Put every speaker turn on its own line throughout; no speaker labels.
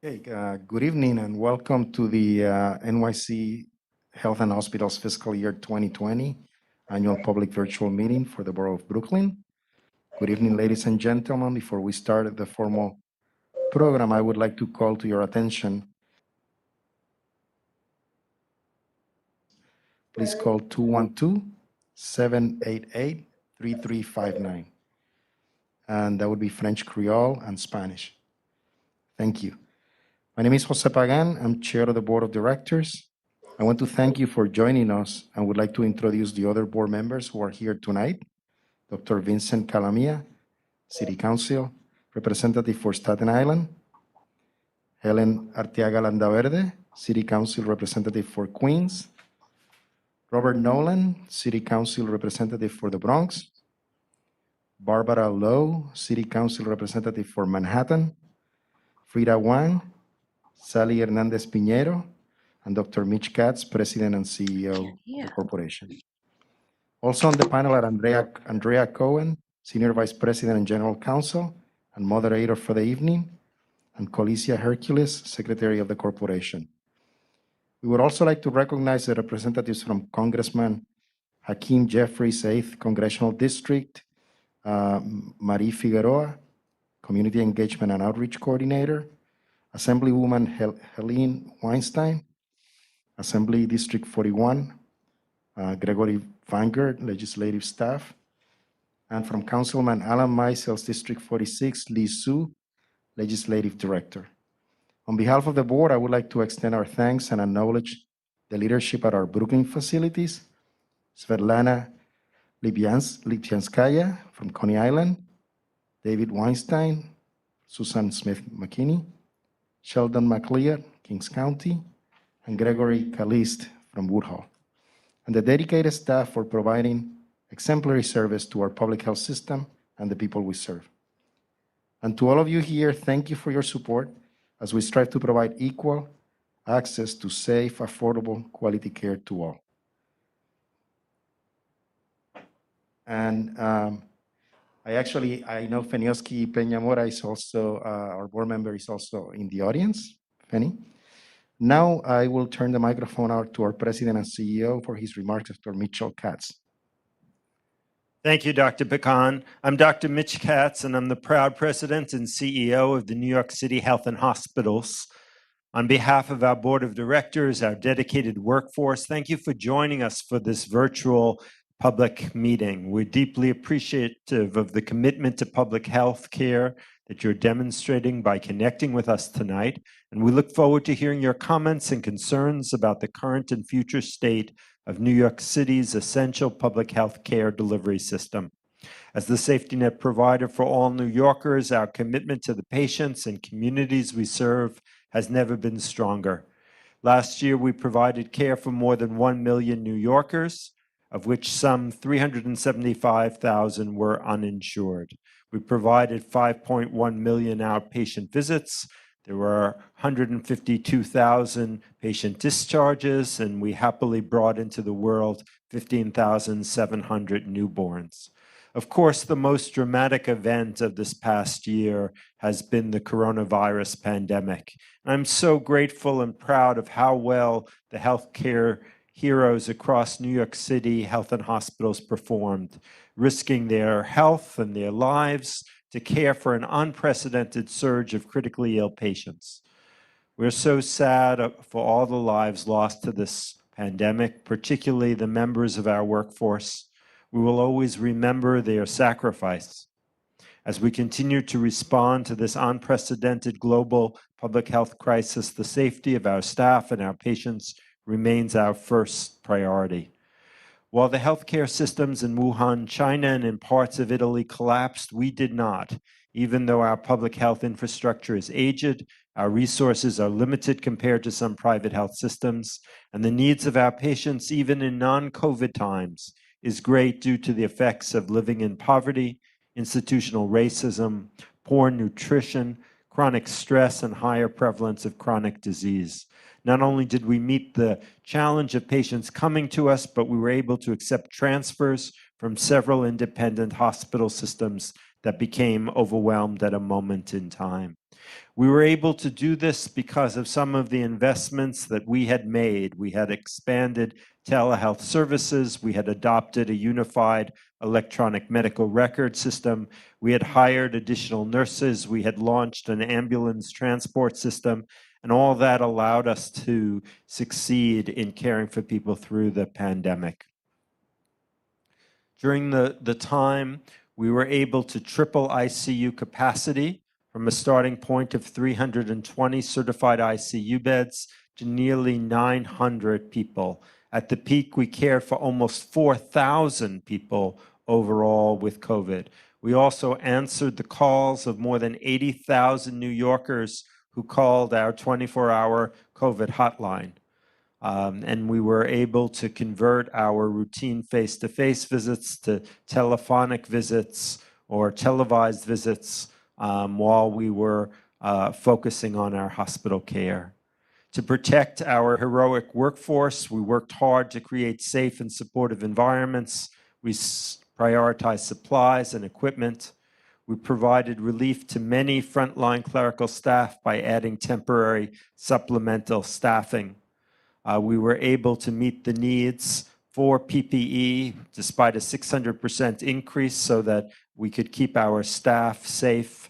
Hey, good evening and welcome to the NYC Health and Hospitals Fiscal Year 2020 Annual Public Virtual Meeting for the Borough of Brooklyn. Good evening, ladies and gentlemen. Before we start the formal program, I would like to call to your attention. Please call 212-788-3359. And that would be French Creole and Spanish. Thank you. My name is Jose Pagan. I'm chair of the board of directors. I want to thank you for joining us and would like to introduce the other board members who are here tonight. Dr. Vincent Calamia, City Council, Representative for Staten Island. Helen Arteaga Landaverde, City Council Representative for Queens. Robert Nolan, City Council Representative for the Bronx. Barbara Lowe, City Council Representative for Manhattan. Frida Wang, Sally Hernandez Piñero, and Dr. Mitch Katz, President and CEO of the corporation. Also on the panel are Andrea Cohen, Senior Vice President and General Counsel and moderator for the evening, and Colicia Hercules, Secretary of the corporation. We would also like to recognize the representatives from Congressman Hakeem Jeffries' 8th Congressional District, Marie Figueroa, Community Engagement and Outreach Coordinator, Assemblywoman Helene Weinstein, Assembly District 41, Gregory Vanguard, Legislative Staff, and from Councilman Alan Meisel's District 46, Lee Su, Legislative Director. On behalf of the board, I would like to extend our thanks and acknowledge the leadership at our Brooklyn facilities, Svetlana Lipyanskaya from Coney Island, David Weinstein, Susan Smith McKinney, Sheldon McLeod, Kings County, and Gregory Caliste from Woodhull, and the dedicated staff for providing exemplary service to our public health system and the people we serve. And to all of you here, thank you for your support as we strive to provide equal access to safe, affordable, quality care to all. And I know Fenioski Peñamora is also, our board member is also in the audience, Feni. Now I will turn the microphone out to our President and CEO for his remarks, Dr. Mitchell Katz.
Thank you, Dr. Pecan. I'm Dr. Mitch Katz, and I'm the proud President and CEO of the New York City Health and Hospitals. On behalf of our board of directors, our dedicated workforce, thank you for joining us for this virtual public meeting. We're deeply appreciative of the commitment to public health care that you're demonstrating by connecting with us tonight, and we look forward to hearing your comments and concerns about the current and future state of New York City's essential public health care delivery system. As the safety net provider for all New Yorkers, our commitment to the patients and communities we serve has never been stronger. Last year, we provided care for more than 1 million New Yorkers, of which some 375,000 were uninsured. We provided 5.1 million outpatient visits. There were 152,000 patient discharges, and we happily brought into the world 15,700 newborns. Of course, the most dramatic event of this past year has been the coronavirus pandemic. I'm so grateful and proud of how well the healthcare heroes across New York City Health and Hospitals performed, risking their health and their lives to care for an unprecedented surge of critically ill patients. We're so sad for all the lives lost to this pandemic, particularly the members of our workforce. We will always remember their sacrifice. As we continue to respond to this unprecedented global public health crisis, the safety of our staff and our patients remains our first priority. While the healthcare systems in Wuhan, China, and in parts of Italy collapsed, we did not. Even though our public health infrastructure is aged, our resources are limited compared to some private health systems, and the needs of our patients, even in non-COVID times, is great due to the effects of living in poverty, institutional racism, poor nutrition, chronic stress, and higher prevalence of chronic disease. Not only did we meet the challenge of patients coming to us, but we were able to accept transfers from several independent hospital systems that became overwhelmed at a moment in time. We were able to do this because of some of the investments that we had made. We had expanded telehealth services. We had adopted a unified electronic medical record system. We had hired additional nurses. We had launched an ambulance transport system. And all that allowed us to succeed in caring for people through the pandemic. During the time, we were able to triple ICU capacity from a starting point of 320 certified ICU beds to nearly 900 people. At the peak, we cared for almost 4,000 people overall with COVID. We also answered the calls of more than 80,000 New Yorkers who called our 24-hour COVID hotline. And we were able to convert our routine face-to-face visits to telephonic visits or televised visits while we were focusing on our hospital care. To protect our heroic workforce, we worked hard to create safe and supportive environments. We prioritized supplies and equipment. We provided relief to many frontline clerical staff by adding temporary supplemental staffing. We were able to meet the needs for PPE despite a 600% increase so that we could keep our staff safe.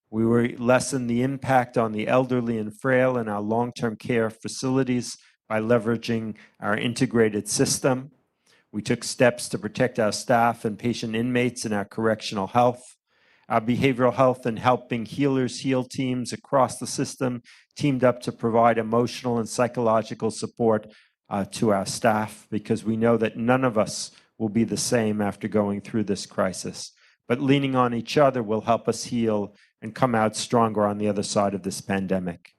We lessened the impact on the elderly and frail in our long-term care facilities by leveraging our integrated system. We took steps to protect our staff and patient inmates in our correctional health. Our behavioral health and helping healers heal teams across the system teamed up to provide emotional and psychological support to our staff because we know that none of us will be the same after going through this crisis. But leaning on each other will help us heal and come out stronger on the other side of this pandemic.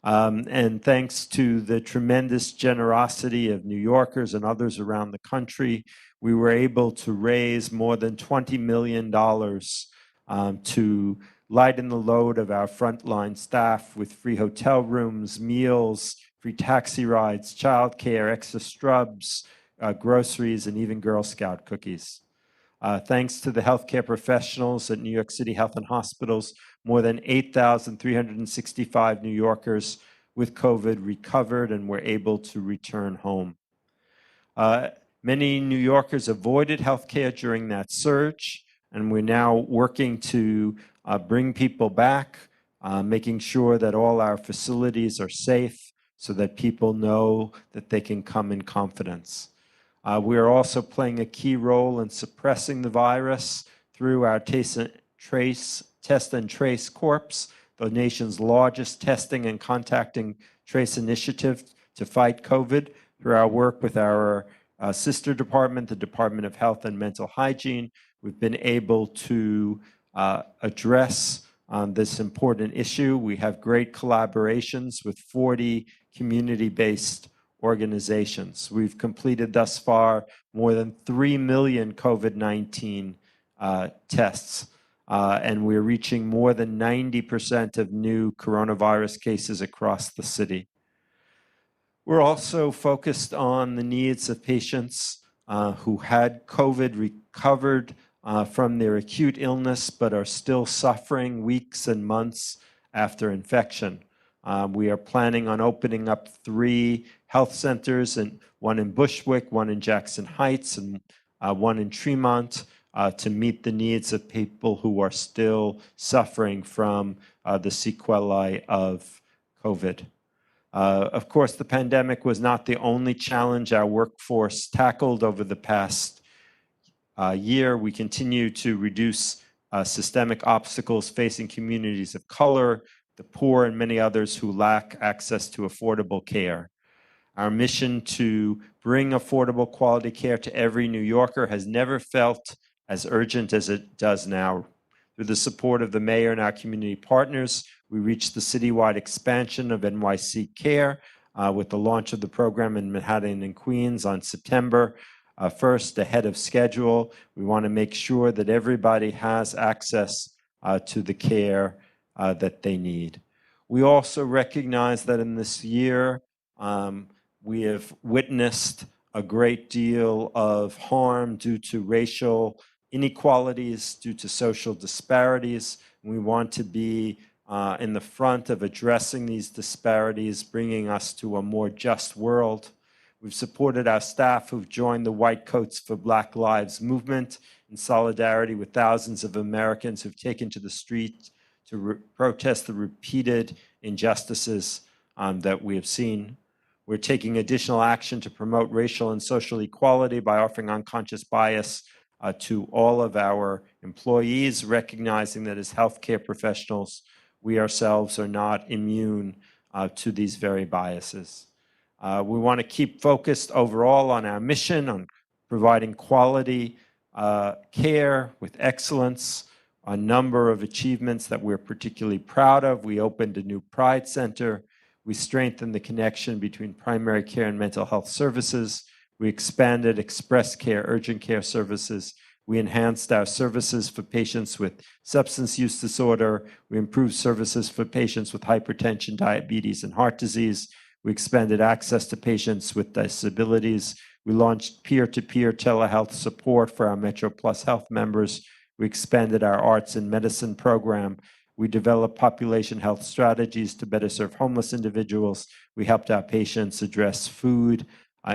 And thanks to the tremendous generosity of New Yorkers and others around the country, we were able to raise more than $20 million to lighten the load of our frontline staff with free hotel rooms, meals, free taxi rides, childcare, extra scrubs, groceries, and even Girl Scout cookies. Thanks to the healthcare professionals at New York City Health and Hospitals, more than 8,365 New Yorkers with COVID recovered and were able to return home. Many New Yorkers avoided healthcare during that surge, and we're now working to bring people back, making sure that all our facilities are safe so that people know that they can come in confidence. We are also playing a key role in suppressing the virus through our Test and Trace Corps, the nation's largest testing and contacting trace initiative to fight COVID, through our work with our sister department, the Department of Health and Mental Hygiene. We've been able to address this important issue. We have great collaborations with 40 community-based organizations. We've completed thus far more than 3 million COVID-19 tests, and we're reaching more than 90% of new coronavirus cases across the city. We're also focused on the needs of patients who had COVID, recovered from their acute illness, but are still suffering weeks and months after infection. We are planning on opening up 3 health centers, and one in Bushwick, one in Jackson Heights, and one in Tremont, to meet the needs of people who are still suffering from the sequelae of COVID. Of course, the pandemic was not the only challenge our workforce tackled over the past year. We continue to reduce systemic obstacles facing communities of color, the poor, and many others who lack access to affordable care. Our mission to bring affordable quality care to every New Yorker has never felt as urgent as it does now. Through the support of the mayor and our community partners, we reached the citywide expansion of NYC Care with the launch of the program in Manhattan and Queens on September 1st, ahead of schedule. We want to make sure that everybody has access to the care that they need. We also recognize that in this year, we have witnessed a great deal of harm due to racial inequalities, due to social disparities. We want to be in the front of addressing these disparities, bringing us to a more just world. We've supported our staff who've joined the White Coats for Black Lives movement in solidarity with thousands of Americans who've taken to the street to protest the repeated injustices that we have seen. We're taking additional action to promote racial and social equality by offering unconscious bias to all of our employees, recognizing that as healthcare professionals, we ourselves are not immune to these very biases. We want to keep focused overall on our mission, on providing quality care with excellence, a number of achievements that we're particularly proud of. We opened a new Pride Center. We strengthened the connection between primary care and mental health services. We expanded express care, urgent care services. We enhanced our services for patients with substance use disorder. We improved services for patients with hypertension, diabetes, and heart disease. We expanded access to patients with disabilities. We launched peer-to-peer telehealth support for our Metro Plus Health members. We expanded our arts and medicine program. We developed population health strategies to better serve homeless individuals. We helped our patients address food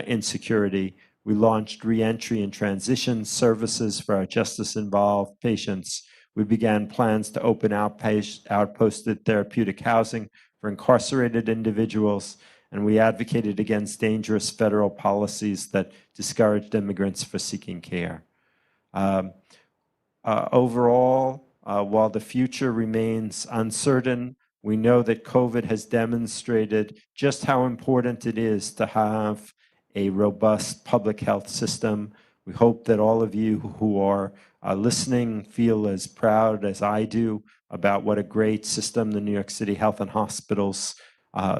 insecurity. We launched reentry and transition services for our justice-involved patients. We began plans to open outposted therapeutic housing for incarcerated individuals, and we advocated against dangerous federal policies that discouraged immigrants from seeking care. Overall, while the future remains uncertain, we know that COVID has demonstrated just how important it is to have a robust public health system. We hope that all of you who are listening feel as proud as I do about what a great system the New York City Health and Hospitals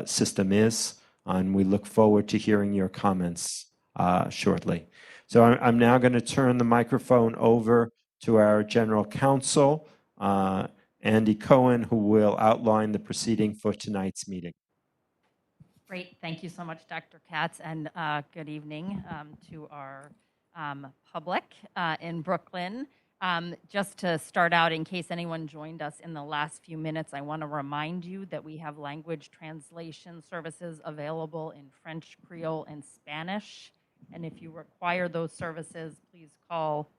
system is, and we look forward to hearing your comments shortly. So I'm now going to turn the microphone over to our General Counsel, Andy Cohen, who will outline the proceeding for tonight's meeting.
Great. Thank you so much, Dr. Katz, and good evening to our public in Brooklyn. Just to start out, in case anyone joined us in the last few minutes, I want to remind you that we have language translation services available in French, Creole, and Spanish. And if you require those services, please call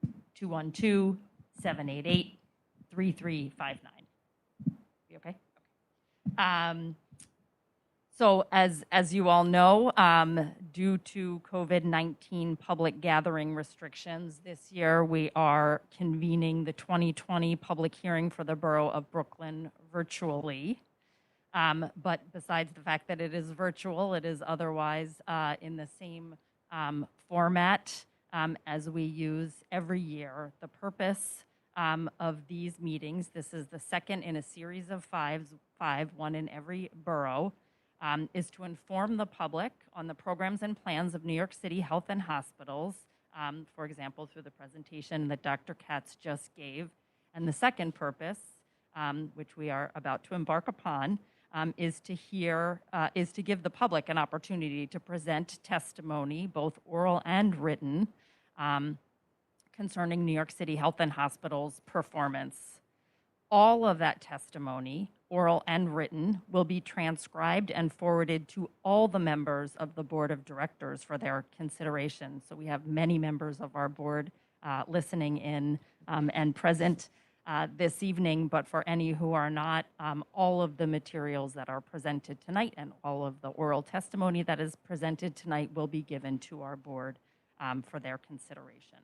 212-788-3359. You okay? Okay. So as you all know, due to COVID-19 public gathering restrictions this year, we are convening the 2020 public hearing for the Borough of Brooklyn virtually. But besides the fact that it is virtual, it is otherwise in the same format as we use every year. The purpose of these meetings, this is the second in a series of five, one in every borough, is to inform the public on the programs and plans of New York City Health and Hospitals, for example, through the presentation that Dr. Katz just gave. And the second purpose, which we are about to embark upon, is to give the public an opportunity to present testimony, both oral and written, concerning New York City Health and Hospitals' performance. All of that testimony, oral and written, will be transcribed and forwarded to all the members of the Board of Directors for their consideration. So we have many members of our board listening in and present this evening, but for any who are not, all of the materials that are presented tonight and all of the oral testimony that is presented tonight will be given to our board for their consideration.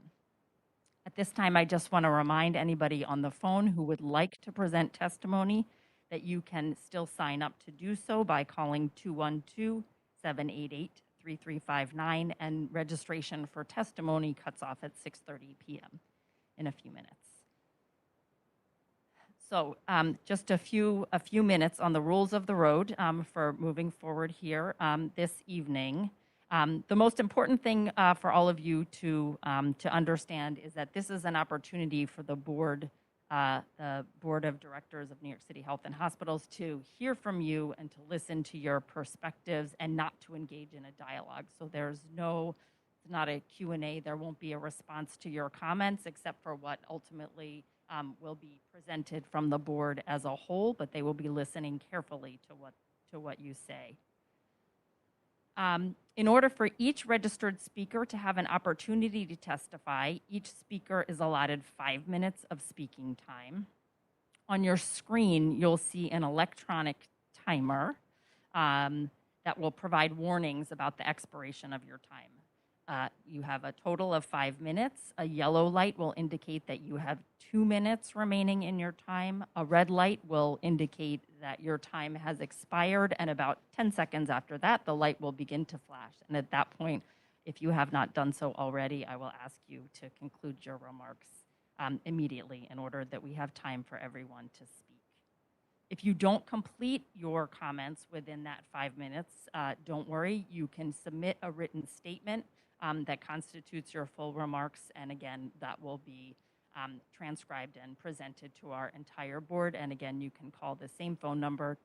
At this time, I just want to remind anybody on the phone who would like to present testimony that you can still sign up to do so by calling 212-788-3359, and registration for testimony cuts off at 6:30 p.m. in a few minutes. So just a few minutes on the rules of the road for moving forward here this evening. The most important thing for all of you to understand is that this is an opportunity for the Board of Directors of New York City Health and Hospitals to hear from you and to listen to your perspectives and not to engage in a dialogue. So there's no It's not a Q&A. There won't be a response to your comments except for what ultimately will be presented from the board as a whole, but they will be listening carefully to what you say. In order for each registered speaker to have an opportunity to testify, each speaker is allotted 5 minutes of speaking time. On your screen, you'll see an electronic timer that will provide warnings about the expiration of your time. You have a total of 5 minutes. A yellow light will indicate that you have 2 minutes remaining in your time. A red light will indicate that your time has expired, and about 10 seconds after that, the light will begin to flash. And at that point, if you have not done so already, I will ask you to conclude your remarks immediately in order that we have time for everyone to speak. If you don't complete your comments within that 5 minutes, don't worry, you can submit a written statement that constitutes your full remarks, and again, that will be transcribed and presented to our entire board. And again, you can call the same phone number,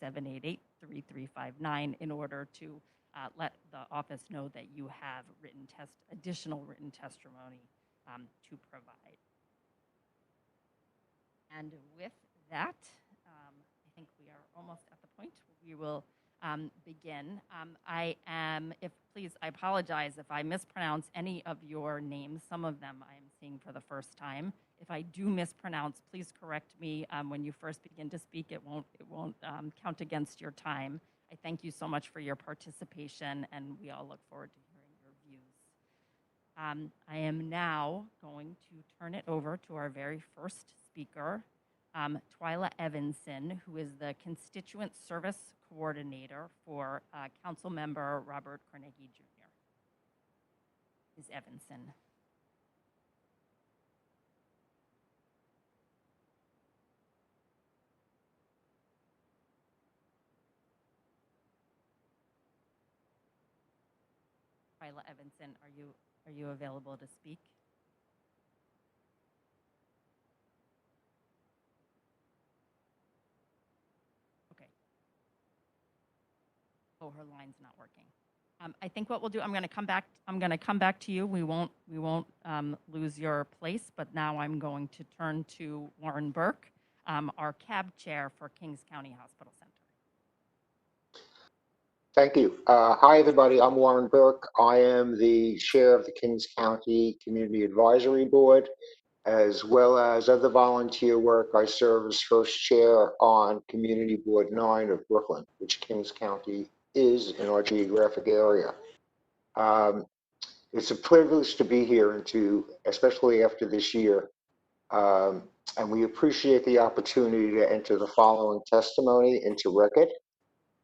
212-788-3359, in order to let the office know that you have additional written testimony to provide. And with that, I think we are almost at the point we will begin. I apologize if I mispronounce any of your names. Some of them I am seeing for the first time. If I do mispronounce, please correct me when you first begin to speak. It won't count against your time. I thank you so much for your participation, and we all look forward to hearing your views. I am now going to turn it over to our very first speaker, Twyla Evanson, who is the Constituent Service Coordinator for Councilmember Robert Carnegie Jr. Ms. Evanson. Twyla Evanson, are you available to speak? Oh, her line's not working. I think what we'll do, I'm going to come back to you. We won't lose your place, but now I'm going to turn to Warren Burke, our CAB chair for Kings County Hospital Center.
Thank you. Hi, everybody. I'm Warren Burke. I am the chair of the Kings County Community Advisory Board, as well as other volunteer work. I serve as first chair on Community Board 9 of Brooklyn, which Kings County is in our geographic area. It's a privilege to be here and especially after this year. And we appreciate the opportunity to enter the following testimony into record.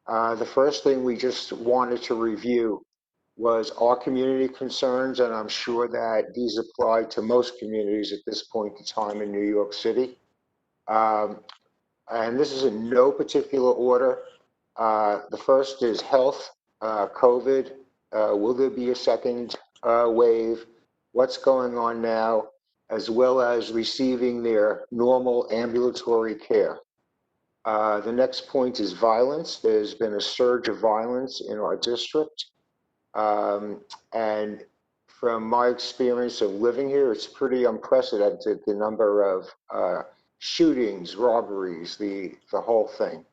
The first thing we just wanted to review was our community concerns, and I'm sure that these apply to most communities at this point in time in New York City. And this is in no particular order. The first is health, COVID. Will there be a second wave? What's going on now? As well as receiving their normal ambulatory care. The next point is violence. There's been a surge of violence in our district. And from my experience of living here, it's pretty unprecedented, the number of shootings, robberies, the whole thing.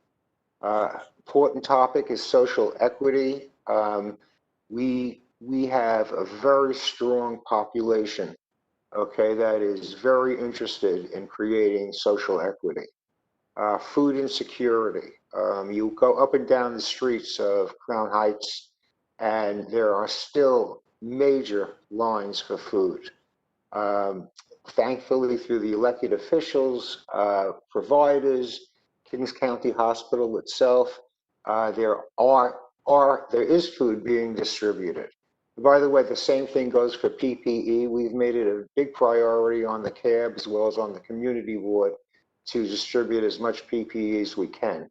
Important topic is social equity. We have a very strong population, okay, that is very interested in creating social equity. Food insecurity. You go up and down the streets of Crown Heights, and there are still major lines for food. Thankfully, through the elected officials, providers, Kings County Hospital itself, there is food being distributed. By the way, the same thing goes for PPE. We've made it a big priority on the CAB as well as on the community board to distribute as much PPE as we can.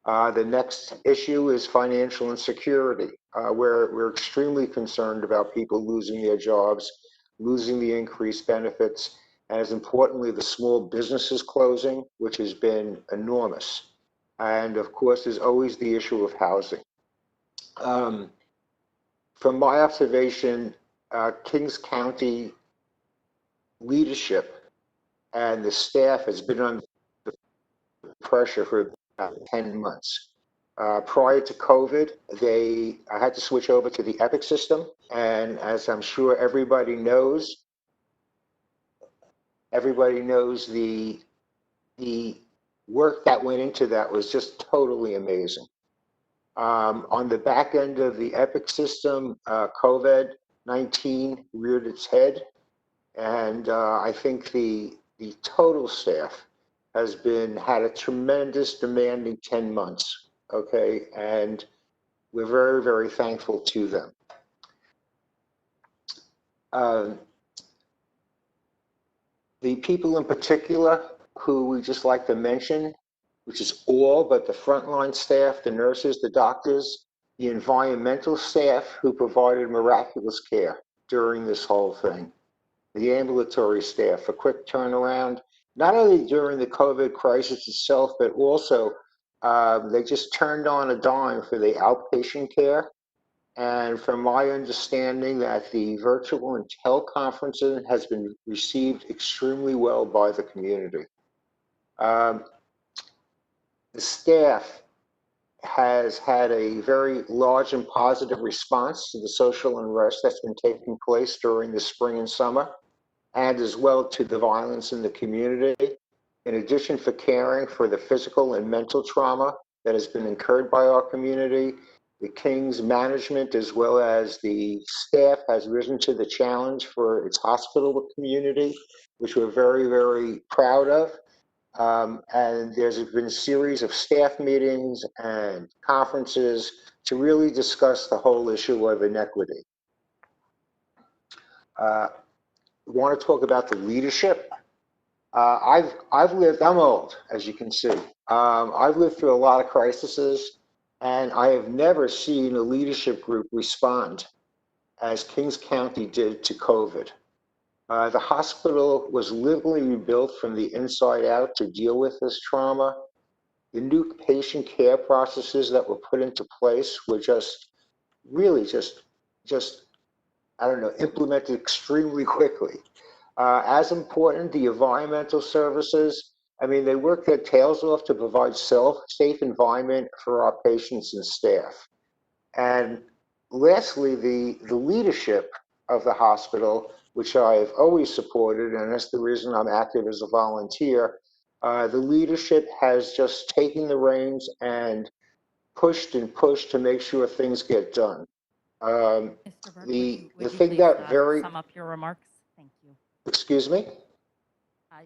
The next issue is financial insecurity. We're extremely concerned about people losing their jobs, losing the increased benefits, and as importantly, the small businesses closing, which has been enormous. And of course, there's always the issue of housing. from my observation, Kings County leadership and the staff has been under pressure for about 10 months. Prior to COVID, I had to switch over to the Epic system. And as I'm sure everybody knows the work that went into that was just totally amazing. On the back end of the Epic system, COVID-19 reared its head. And I think the total staff has had a tremendous demanding 10 months, okay? And we're very, very thankful to them. The people in particular who we just like to mention, which is all but the frontline staff, the nurses, the doctors, the environmental staff who provided miraculous care during this whole thing, the ambulatory staff, a quick turnaround, not only during the COVID crisis itself, but also they just turned on a dime for the outpatient care. And from my understanding that the virtual and teleconferencing has been received extremely well by the community. The staff has had a very large and positive response to the social unrest that's been taking place during the spring and summer, and as well to the violence in the community. In addition for caring for the physical and mental trauma that has been incurred by our community, the King's management as well as the staff has risen to the challenge for its hospital community, which we're very, very proud of. And there's been a series of staff meetings and conferences to really discuss the whole issue of inequity. We want to talk about the leadership. I'm old, as you can see. I've lived through a lot of crises, and I have never seen a leadership group respond as Kings County did to COVID. The hospital was literally rebuilt from the inside out to deal with this trauma. The new patient care processes that were put into place were really just I don't know, implemented extremely quickly. As important, the environmental services, I mean, they work their tails off to provide safe environment for our patients and staff. And lastly, the leadership of the hospital, which I've always supported, and that's the reason I'm active as a volunteer, the leadership has just taken the reins and pushed and pushed to make sure things get done.
Mr. Burke,
The
would you
thing
please
that very,
sum up your remarks? Thank you.
excuse me?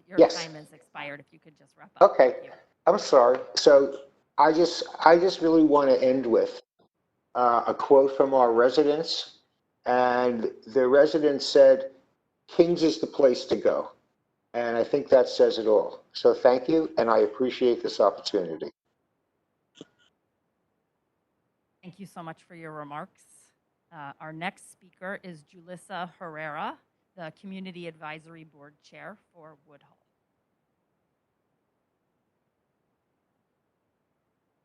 Your
Yes.
time has expired. If you could just wrap up.
Okay,
Thank you.
I'm sorry. So I just really want to end with a quote from our residents. And the residents said, Kings is the place to go. And I think that says it all. So thank you, and I appreciate this opportunity.
Thank you so much for your remarks. Our next speaker is Julissa Herrera, the Community Advisory Board Chair for Woodhull.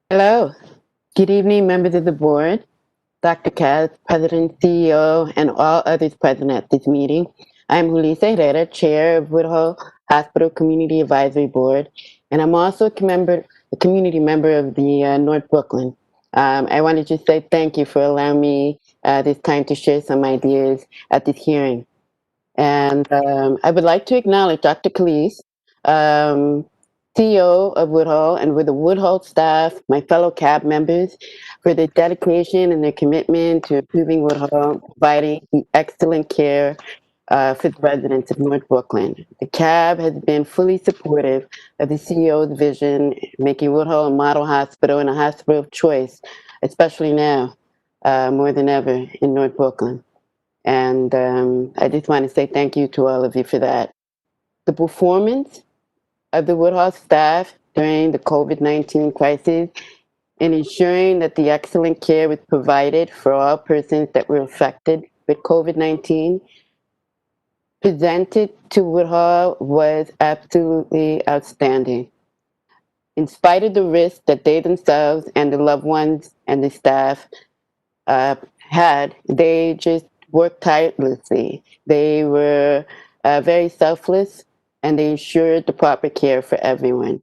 Hello. Good evening, members of the board, Dr. Kaz, President, CEO, and all others present at this meeting. I'm Julissa Herrera, Chair of Woodhull Hospital Community Advisory Board, and I'm also a community member of the North Brooklyn. I wanted to say thank you for allowing me this time to share some ideas at this hearing. And I would like to acknowledge Dr. Calise, CEO of Woodhull, and with the Woodhull staff, my fellow CAB members, for their dedication and their commitment to improving Woodhull, providing excellent care for the residents of North Brooklyn. The CAB has been fully supportive of the CEO's vision, making Woodhull a model hospital and a hospital of choice, especially now, more than ever in North Brooklyn. And I just want to say thank you to all of you for that. The performance of the Woodhull staff during the COVID-19 crisis in ensuring that the excellent care was provided for all persons that were affected with COVID-19 presented to Woodhull was absolutely outstanding. In spite of the risk that they themselves and the loved ones and the staff had, they just worked tirelessly. They were very selfless, and they ensured the proper care for everyone,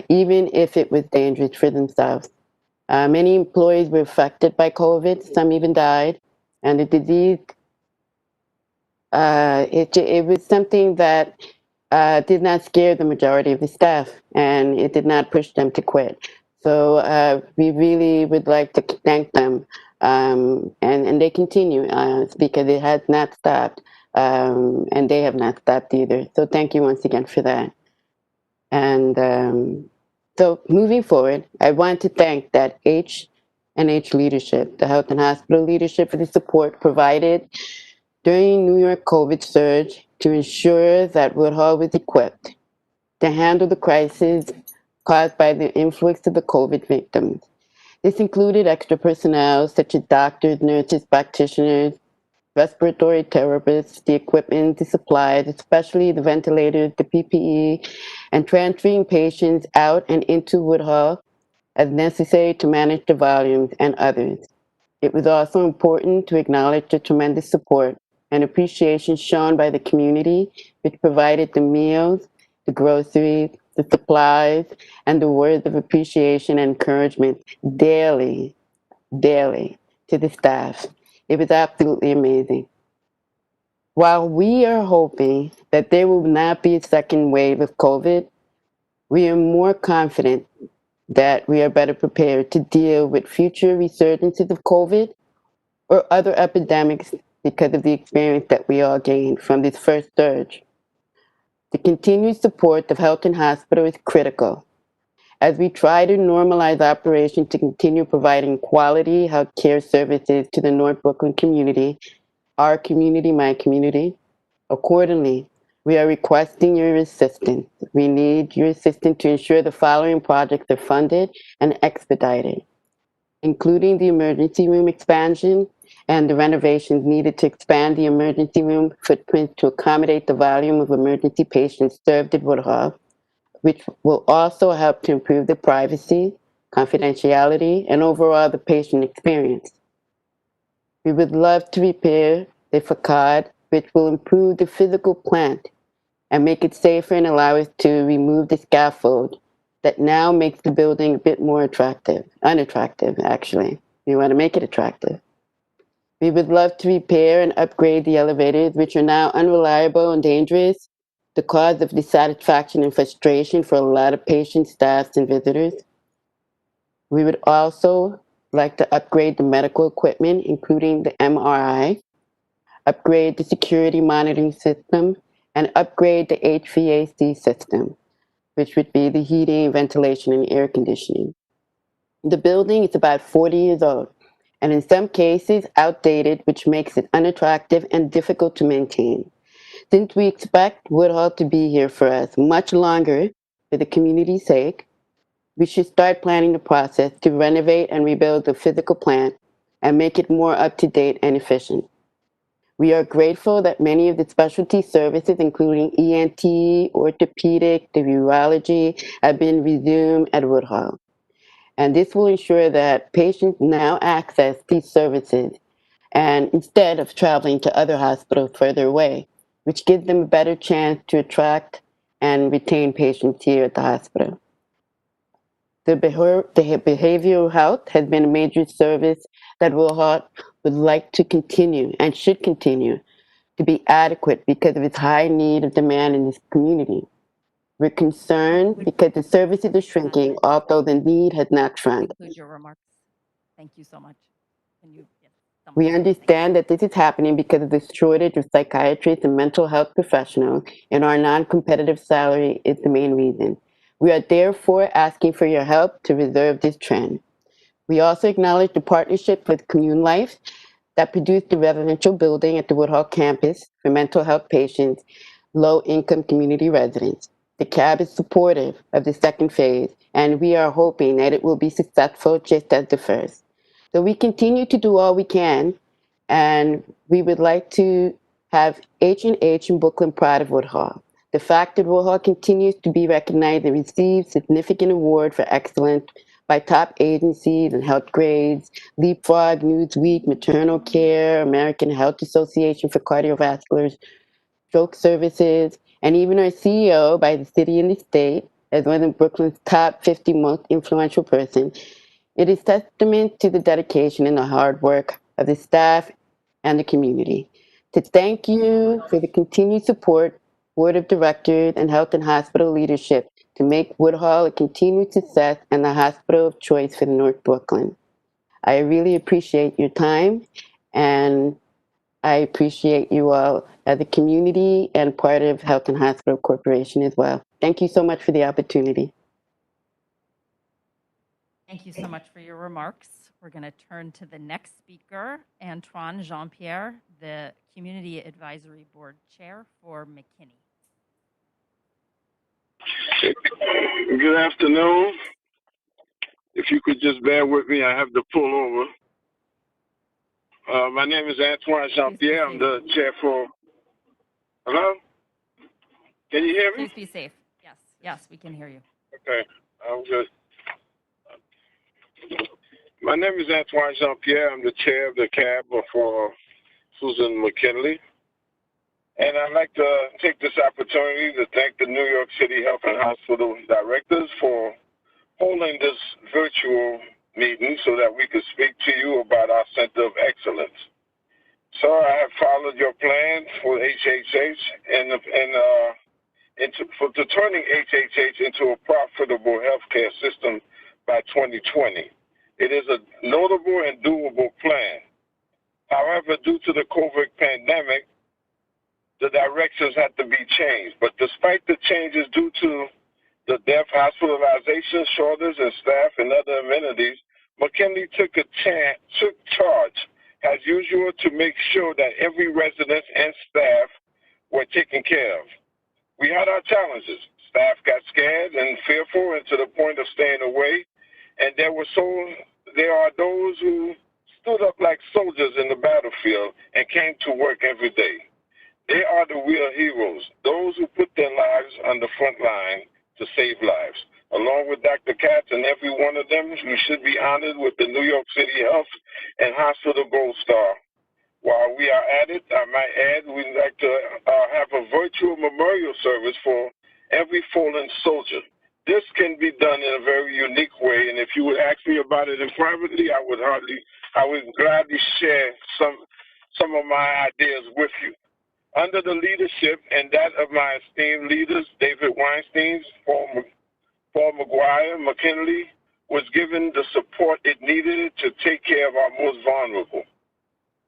even if it was dangerous for themselves. Many employees were affected by COVID. Some even died, and the disease, it was something that did not scare the majority of the staff, and it did not push them to quit. So we really would like to thank them, and they continue because it has not stopped, and they have not stopped either. So thank you once again for that. And so moving forward, I want to thank that H&H leadership, the health and hospital leadership, for the support provided during New York COVID surge to ensure that Woodhull was equipped to handle the crisis caused by the influx of the COVID victims. This included extra personnel such as doctors, nurses, practitioners, respiratory therapists, the equipment, the supplies, especially the ventilators, the PPE, and transferring patients out and into Woodhull as necessary to manage the volumes and others. It was also important to acknowledge the tremendous support and appreciation shown by the community, which provided the meals, the groceries, the supplies, and the words of appreciation and encouragement daily, daily to the staff. It was absolutely amazing. While we are hoping that there will not be a second wave of COVID, we are more confident that we are better prepared to deal with future resurgences of COVID or other epidemics because of the experience that we all gained from this first surge. The continued support of health and hospital is critical as we try to normalize operations to continue providing quality health care services to the North Brooklyn community, our community, my community. Accordingly, we are requesting your assistance. We need your assistance to ensure the following projects are funded and expedited, including the emergency room expansion and the renovations needed to expand the emergency room footprint to accommodate the volume of emergency patients served at Woodhull, which will also help to improve the privacy, confidentiality, and overall the patient experience. We would love to repair the facade, which will improve the physical plant and make it safer and allow us to remove the scaffold that now makes the building a bit more unattractive, actually. We want to make it attractive. We would love to repair and upgrade the elevators, which are now unreliable and dangerous, the cause of dissatisfaction and frustration for a lot of patients, staffs, and visitors. We would also like to upgrade the medical equipment, including the MRI, upgrade the security monitoring system, and upgrade the HVAC system, which would be the heating, ventilation, and air conditioning. The building is about 40 years old, and in some cases outdated, which makes it unattractive and difficult to maintain. Since we expect Woodhull to be here for us much longer for the community's sake, we should start planning the process to renovate and rebuild the physical plant and make it more up-to-date and efficient. We are grateful that many of the specialty services, including ENT, orthopedic, the urology, have been resumed at Woodhull. And this will ensure that patients now access these services and instead of traveling to other hospitals further away, which gives them a better chance to attract and retain patients here at the hospital. The behavioral health has been a major service that Woodhull would like to continue and should continue to be adequate because of its high need of demand in this community. We're concerned because the services are shrinking, although the need has not shrunk.
Conclude your remarks. Thank you so much. Can you, yes,
We
someone-
understand that this is happening because of the shortage of psychiatrists and mental health professionals, and our non-competitive salary is the main reason. We are therefore asking for your help to reverse this trend. We also acknowledge the partnership with Commune Life that produced the residential building at the Woodhull campus for mental health patients, low-income community residents. The CAB is supportive of the second phase, and we are hoping that it will be successful just as the first. So we continue to do all we can, and we would like to have H&H in Brooklyn proud of Woodhull. The fact that Woodhull continues to be recognized and receives significant award for excellence by top agencies and health grades, Leapfrog, Newsweek, Maternal Care, American Health Association for Cardiovascular Stroke Services, and even our CEO by the city and the state as one of Brooklyn's top 50 most influential persons. It is testament to the dedication and the hard work of the staff and the community. To thank you for the continued support, Board of Directors, and Health and Hospital leadership to make Woodhull a continued success and the hospital of choice for North Brooklyn. I really appreciate your time, and I appreciate you all as a community and part of Health and Hospital Corporation as well. Thank you so much for the opportunity.
Thank you so much for your remarks. We're going to turn to the next speaker, Antoine Jean-Pierre, the Community Advisory Board Chair for McKinney.
Good afternoon. If you could just bear with me, I have to pull over. My name is Antoine Jean-Pierre. I'm the chair for... Hello? Can you hear me?
Please be safe. Yes, yes, we can hear you.
Okay, I'm good. My name is Antoine Jean-Pierre. I'm the chair of the CAB for Susan McKinley. And I'd like to take this opportunity to thank the New York City Health and Hospital directors for holding this virtual meeting so that we could speak to you about our Center of Excellence. So I have followed your plan for HHH for turning HHH into a profitable healthcare system by 2020. It is a notable and doable plan. However, due to the COVID pandemic, the directions had to be changed. But despite the changes due to the death, hospitalization, shortage in staff, and other amenities, McKinney took charge, as usual, to make sure that every resident and staff were taken care of. We had our challenges. Staff got scared and fearful and to the point of staying away. And there are those who stood up like soldiers in the battlefield and came to work every day. They are the real heroes, those who put their lives on the front line to save lives. Along with Dr. Katz and every one of them, you should be honored with the New York City Health and Hospital Gold Star. While we are at it, I might add, we'd like to have a virtual memorial service for every fallen soldier. This can be done in a very unique way, and if you would ask me about it privately, I would gladly share some of my ideas with you. Under the leadership and that of my esteemed leaders, David Weinstein, Paul McGuire, McKinley was given the support it needed to take care of our most vulnerable.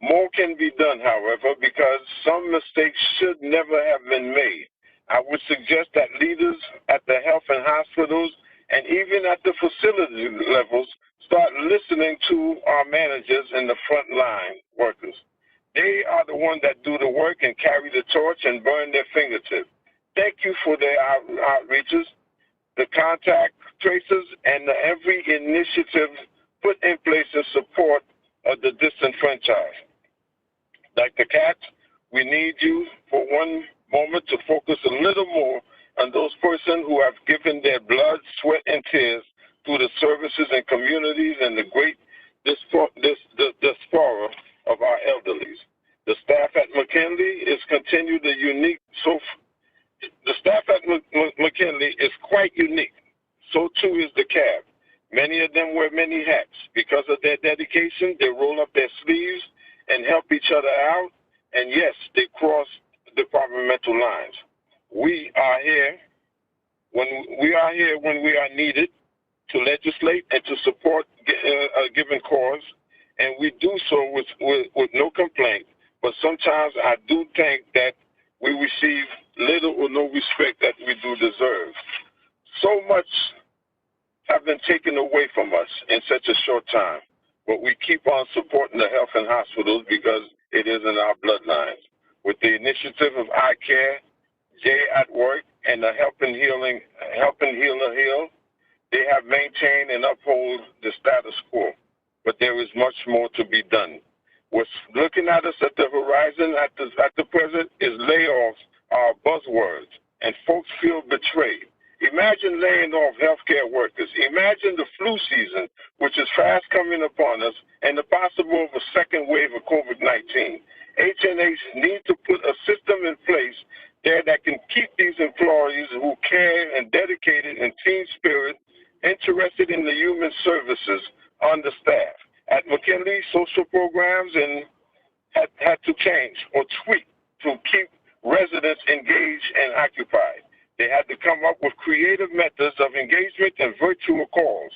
More can be done, however, because some mistakes should never have been made. I would suggest that leaders at the health and hospitals and even at the facility levels start listening to our managers and the frontline workers. They are the ones that do the work and carry the torch and burn their fingertips. Thank you for their outreaches, the contact tracers, and every initiative put in place in support of the disenfranchised. Dr. Katz, we need you for one moment to focus a little more on those persons who have given their blood, sweat, and tears through the services and communities and the great diaspora of our elderlies. The staff at McKinley is continued the unique. The staff at McKinley is quite unique. So too is the CAB. Many of them wear many hats. Because of their dedication, they roll up their sleeves and help each other out. And yes, they cross departmental lines. We are here when we are needed to legislate and to support a given cause, and we do so with no complaint. But sometimes I do think that we receive little or no respect that we do deserve. So much have been taken away from us in such a short time, but we keep on supporting the health and hospitals because it is in our bloodlines. With the initiative of I Care, Jay at Work, and the Help and Healer Heal, they have maintained and uphold the status quo. But there is much more to be done. What's looking at us at the horizon at the present is layoffs are buzzwords, and folks feel betrayed. Imagine laying off healthcare workers. Imagine the flu season, which is fast coming upon us, and the possible of a second wave of COVID-19. HNH needs to put a system in place there that can keep these employees who care and dedicated and team spirit, interested in the human services on the staff. At McKinney, social programs and had to change or tweak to keep residents engaged and occupied. They had to come up with creative methods of engagement and virtual calls,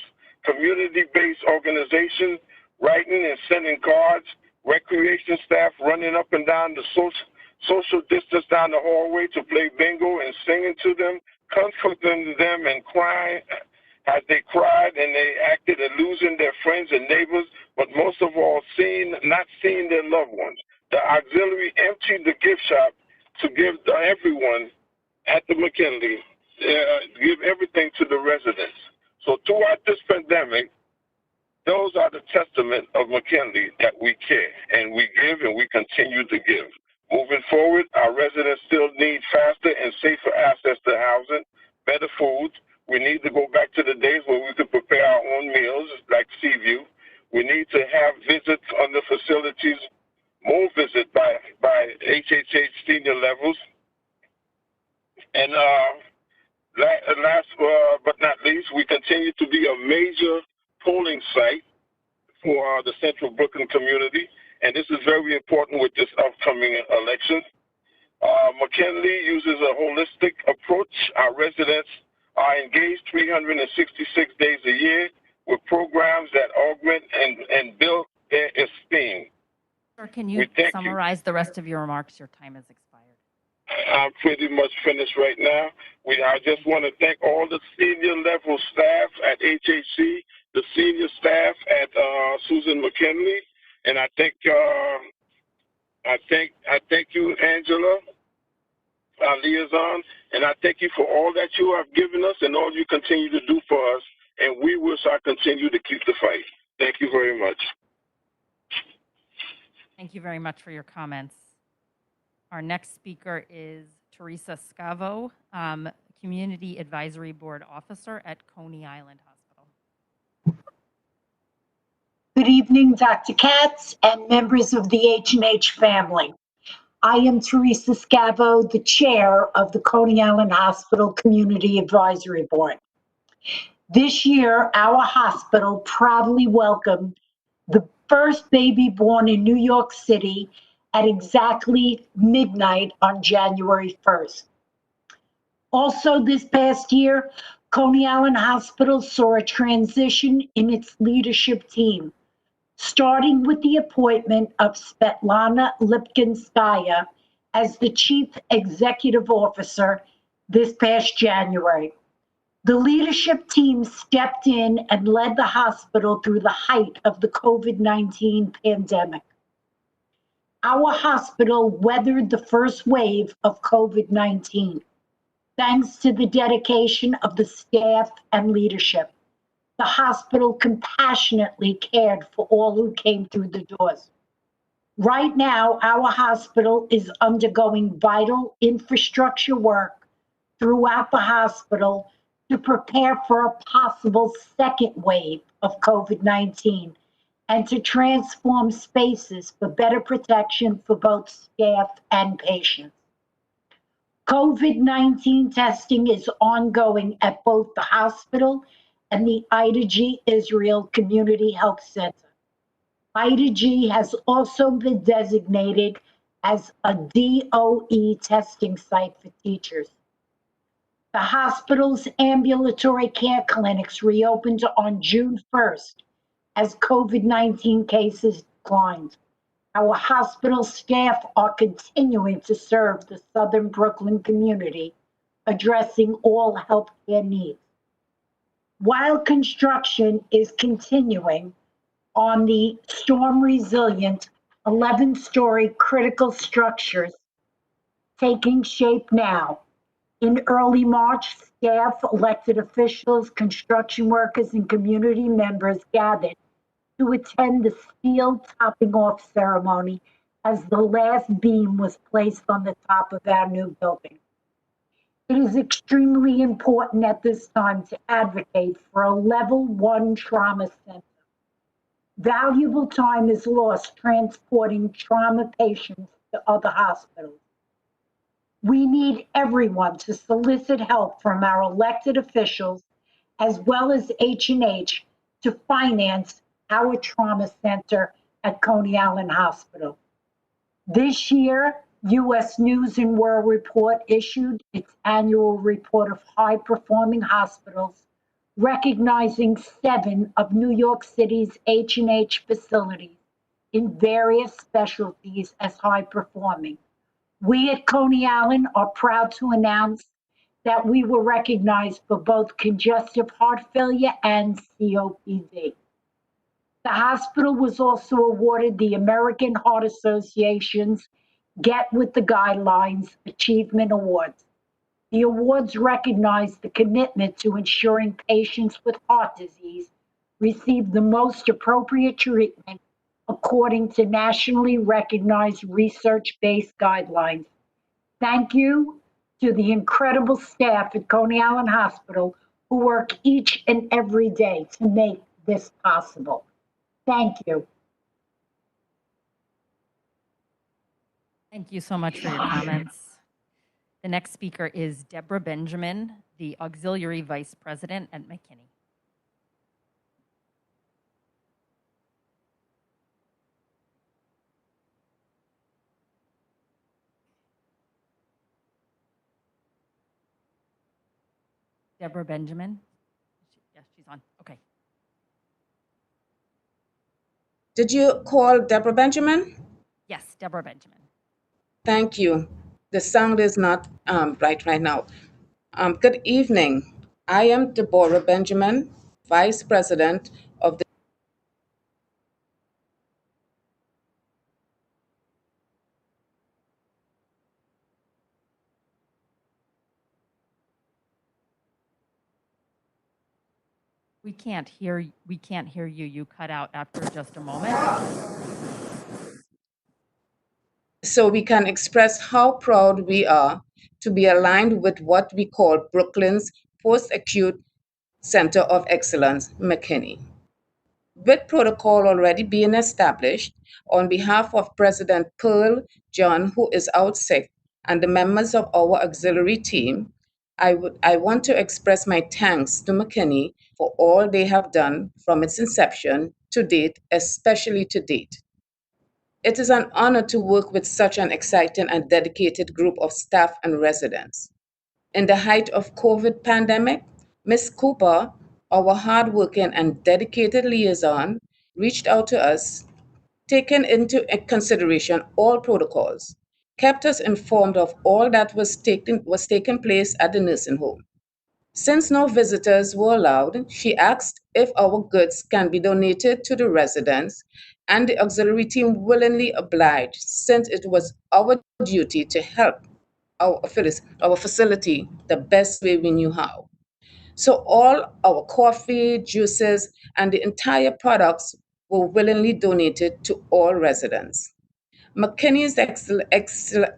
community-based organization, writing and sending cards, recreation staff running up and down the social distance down the hallway to play bingo and singing to them, comforting them and crying as they cried and they acted at losing their friends and neighbors, but most of all, not seeing their loved ones. The auxiliary emptied the gift shop to give everyone at the McKinley, give everything to the residents. So throughout this pandemic, those are the testament of McKinley that we care and we give and we continue to give. Moving forward, our residents still need faster and safer access to housing, better food. We need to go back to the days where we could prepare our own meals, like Seaview. We need to have visits on the facilities, more visits by HHH senior levels. And last but not least, we continue to be a major polling site for the Central Brooklyn community, and this is very important with this upcoming election. McKinley uses a holistic approach. Our residents are engaged 366 days a year with programs that augment and build their esteem.
Sir, can you summarize the rest of your remarks? Your time has expired.
I'm pretty much finished right now. I just want to thank all the senior level staff at HHC, the senior staff at Susan McKinley, and I thank you, Angela, our liaison, and I thank you for all that you have given us and all you continue to do for us, and we will continue to keep the fight. Thank you very much.
Thank you very much for your comments. Our next speaker is Teresa Scavo, Community Advisory Board Officer at Coney Island Hospital.
Good evening, Dr. Katz and members of the H&H family. I am Teresa Scavo, the chair of the Coney Island Hospital Community Advisory Board. This year, our hospital proudly welcomed the first baby born in New York City at exactly midnight on January 1st. Also this past year, Coney Island Hospital saw a transition in its leadership team, starting with the appointment of Svetlana Lipkinskaya as the Chief Executive Officer this past January. The leadership team stepped in and led the hospital through the height of the COVID-19 pandemic. Our hospital weathered the first wave of COVID-19, thanks to the dedication of the staff and leadership. The hospital compassionately cared for all who came through the doors. Right now, our hospital is undergoing vital infrastructure work throughout the hospital to prepare for a possible second wave of COVID-19 and to transform spaces for better protection for both staff and patients. COVID-19 testing is ongoing at both the hospital and the Ida G. Israel Community Health Center. Ida G. has also been designated as a DOE testing site for teachers. The hospital's ambulatory care clinics reopened on June 1st as COVID-19 cases declined. Our hospital staff are continuing to serve the Southern Brooklyn community, addressing all healthcare needs. While construction is continuing on the storm-resilient 11-story critical structures taking shape now, in early March, staff, elected officials, construction workers, and community members gathered to attend the steel topping off ceremony as the last beam was placed on the top of our new building. It is extremely important at this time to advocate for a level 1 trauma center. Valuable time is lost transporting trauma patients to other hospitals. We need everyone to solicit help from our elected officials as well as H&H to finance our trauma center at Coney Island Hospital. This year, U.S. News and World Report issued its annual report of high-performing hospitals, recognizing 7 of New York City's H&H facilities in various specialties as high-performing. We at Coney Island are proud to announce that we were recognized for both congestive heart failure and COPD. The hospital was also awarded the American Heart Association's Get With the Guidelines Achievement Awards. The awards recognize the commitment to ensuring patients with heart disease receive the most appropriate treatment according to nationally recognized research-based guidelines. Thank you to the incredible staff at Coney Island Hospital who work each and every day to make this possible. Thank you.
Thank you so much for your comments. The next speaker is Deborah Benjamin, the Auxiliary Vice President at McKinney. Deborah Benjamin? Yes, she's on. Okay.
Did you call Deborah Benjamin?
Yes, Deborah Benjamin.
Thank you. The sound is not right now. Good evening. I am Deborah Benjamin, Vice President of the
We can't hear you. You cut out after just a moment.
so we can express how proud we are to be aligned with what we call Brooklyn's Post-Acute Center of Excellence, McKinney. With protocol already being established, on behalf of President Pearl John, who is out sick, and the members of our auxiliary team, I want to express my thanks to McKinney for all they have done from its inception to date, especially to date. It is an honor to work with such an exciting and dedicated group of staff and residents. In the height of COVID pandemic, Ms. Cooper, our hardworking and dedicated liaison, reached out to us, taken into consideration all protocols, kept us informed of all that was taking place at the nursing home. Since no visitors were allowed, she asked if our goods can be donated to the residents, and the auxiliary team willingly obliged, since it was our duty to help our facility the best way we knew how. So all our coffee, juices, and the entire products were willingly donated to all residents. McKinney's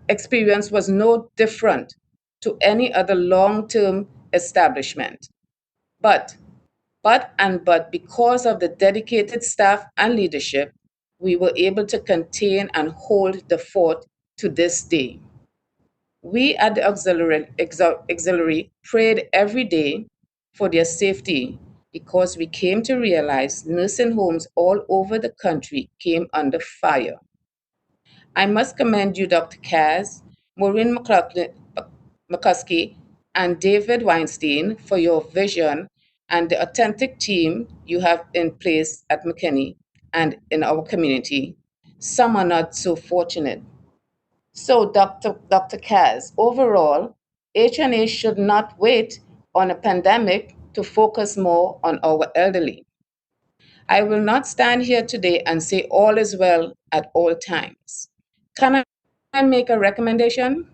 experience was no different to any other long-term establishment. But because of the dedicated staff and leadership, we were able to contain and hold the fort to this day. We at the auxiliary prayed every day for their safety because we came to realize nursing homes all over the country came under fire. I must commend you, Dr. Kaz, Maureen McCuskey, and David Weinstein for your vision and the authentic team you have in place at McKinney and in our community. Some are not so fortunate. So, Dr. Kaz, overall, H&H should not wait on a pandemic to focus more on our elderly. I will not stand here today and say all is well at all times. Can I make a recommendation?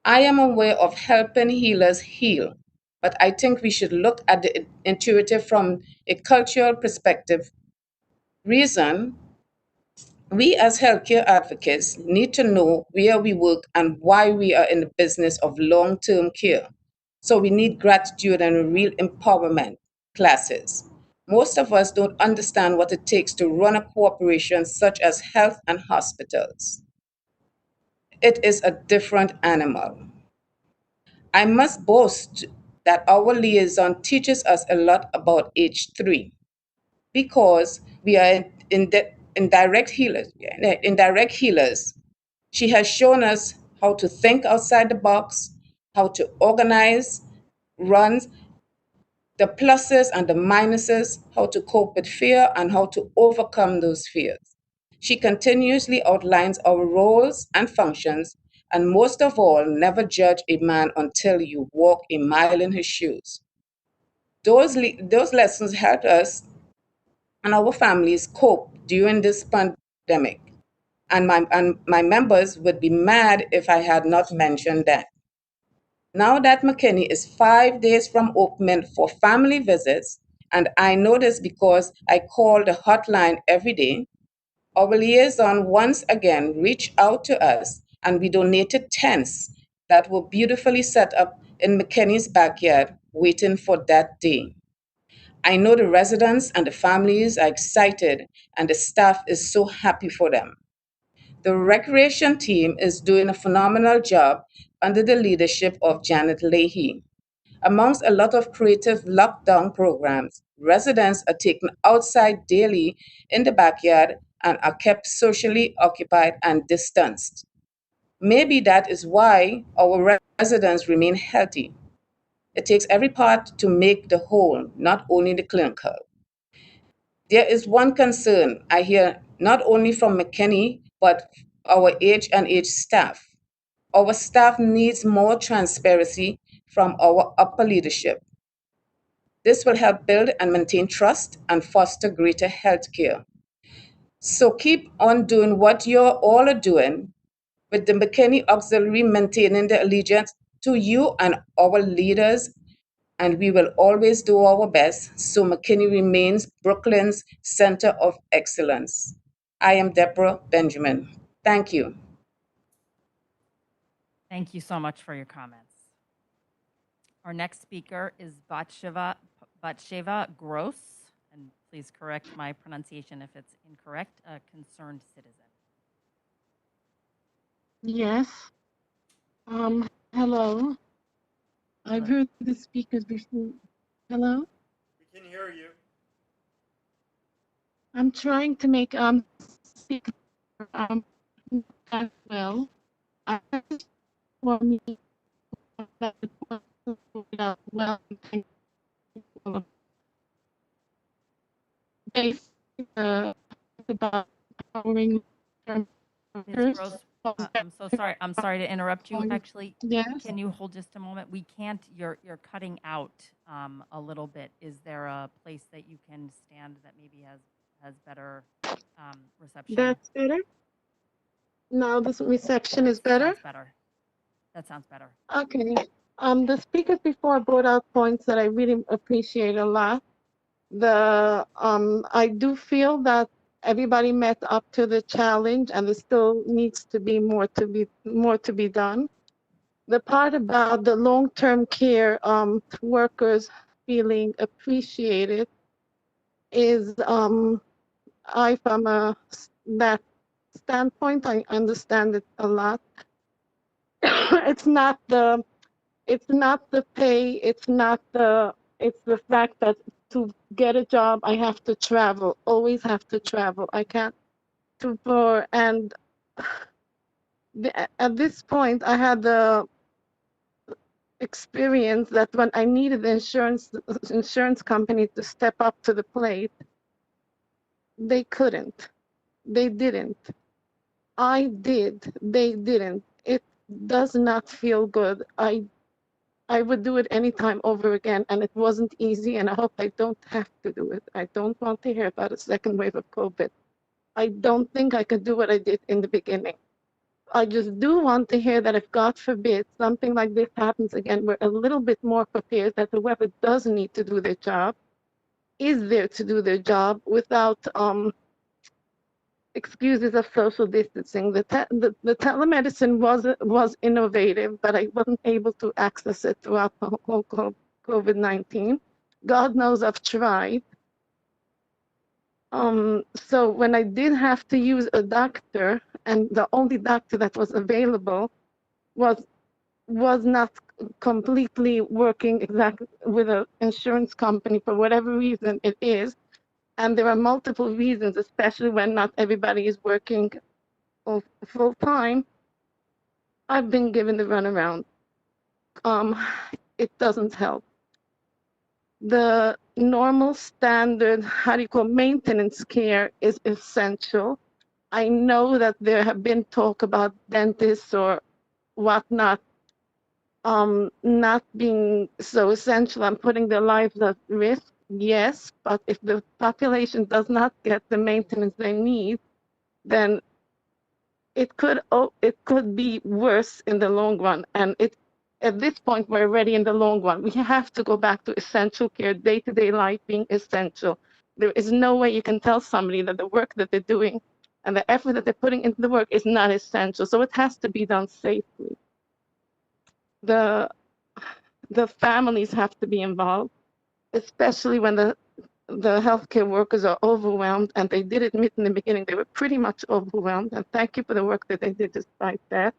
I am aware of helping healers heal, but I think we should look at the intuitive from a cultural perspective. Reason, we as healthcare advocates need to know where we work and why we are in the business of long-term care. So we need gratitude and real empowerment classes. Most of us don't understand what it takes to run a corporation such as health and hospitals. It is a different animal. I must boast that our liaison teaches us a lot about H3 because we are indirect healers. Indirect healers. She has shown us how to think outside the box, how to organize, run, the pluses and the minuses, how to cope with fear, and how to overcome those fears. She continuously outlines our roles and functions, and most of all, never judge a man until you walk a mile in his shoes. Those lessons helped us and our families cope during this pandemic. And my members would be mad if I had not mentioned that. Now that McKinney is 5 days from opening for family visits, and I know this because I call the hotline every day, our liaison once again reached out to us and we donated tents that were beautifully set up in McKinney's backyard, waiting for that day. I know the residents and the families are excited, and the staff is so happy for them. The recreation team is doing a phenomenal job under the leadership of Janet Leahy. Amongst a lot of creative lockdown programs, residents are taken outside daily in the backyard and are kept socially occupied and distanced. Maybe that is why our residents remain healthy. It takes every part to make the whole, not only the clinical. There is one concern I hear not only from McKinney, but our H&H staff. Our staff needs more transparency from our upper leadership. This will help build and maintain trust and foster greater healthcare. So keep on doing what you're all are doing, with the McKinney Auxiliary maintaining the allegiance to you and our leaders, and we will always do our best so McKinney remains Brooklyn's center of excellence. I am Deborah Benjamin. Thank you.
Thank you so much for your comments. Our next speaker is Batsheva Gross, and please correct my pronunciation if it's incorrect, a concerned citizen.
Yes. Hello. I've heard the speakers before. Hello?
We can hear you.
I'm trying to make speak as well. I for me that well based about empowering
Ms. Gross, I'm sorry to interrupt you. Actually,
yes.
can you hold just a moment? We can't. You're cutting out a little bit. Is there a place that you can stand that maybe has better reception?
That's better. Now this reception is better.
Sounds better. That sounds better.
Okay. The speakers before brought out points that I really appreciate a lot. I do feel that everybody met up to the challenge, and there still needs to be more to be done. The part about the long-term care workers feeling appreciated is from that standpoint, I understand it a lot. It's not the pay, it's the fact that to get a job I have to travel, always have to travel. I can't and at this point I had the experience that when I needed the insurance company to step up to the plate, they couldn't. They didn't. I did. They didn't. It does not feel good. I would do it anytime over again, and it wasn't easy, and I hope I don't have to do it. I don't want to hear about a second wave of COVID. I don't think I could do what I did in the beginning. I just do want to hear that if, God forbid, something like this happens again, we're a little bit more prepared, that whoever does need to do their job is there to do their job without excuses of social distancing. The telemedicine was innovative, but I wasn't able to access it throughout the whole COVID-19. God knows I've tried. So when I did have to use a doctor, and the only doctor that was available was not completely working exactly with an insurance company for whatever reason it is, and there are multiple reasons, especially when not everybody is working full time, I've been given the runaround. It doesn't help. The normal standard, maintenance care is essential. I know that there have been talk about dentists or whatnot not being so essential and putting their lives at risk. Yes, but if the population does not get the maintenance they need, then it could be worse in the long run. And at this point, we're already in the long run. We have to go back to essential care, day-to-day life being essential. There is no way you can tell somebody that the work that they're doing and the effort that they're putting into the work is not essential. So it has to be done safely. The families have to be involved, especially when the healthcare workers are overwhelmed, and they did admit in the beginning they were pretty much overwhelmed, and thank you for the work that they did despite that.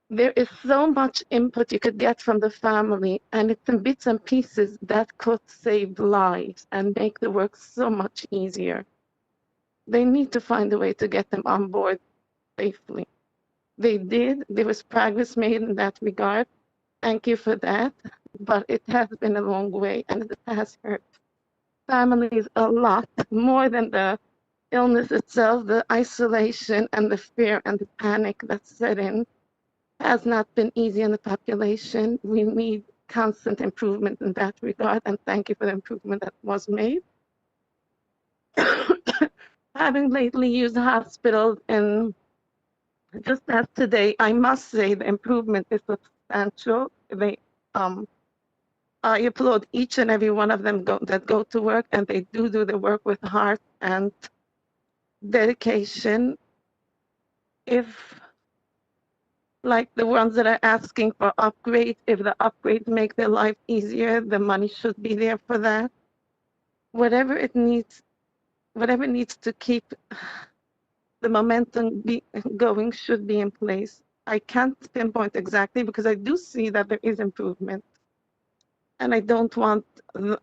There is so much input you could get from the family, and it's in bits and pieces that could save lives and make the work so much easier. They need to find a way to get them on board safely. They did. There was progress made in that regard. Thank you for that. But it has been a long way, and it has hurt families a lot more than the illness itself. The isolation and the fear and the panic that set in has not been easy on the population. We need constant improvement in that regard, and thank you for the improvement that was made. Having lately used hospitals, and just as today, I must say the improvement is substantial. I applaud each and every one of them that go to work, and they do the work with heart and dedication. If, like the ones that are asking for upgrades, if the upgrades make their life easier, the money should be there for that. Whatever needs to keep the momentum going should be in place. I can't pinpoint exactly because I do see that there is improvement, and I don't want to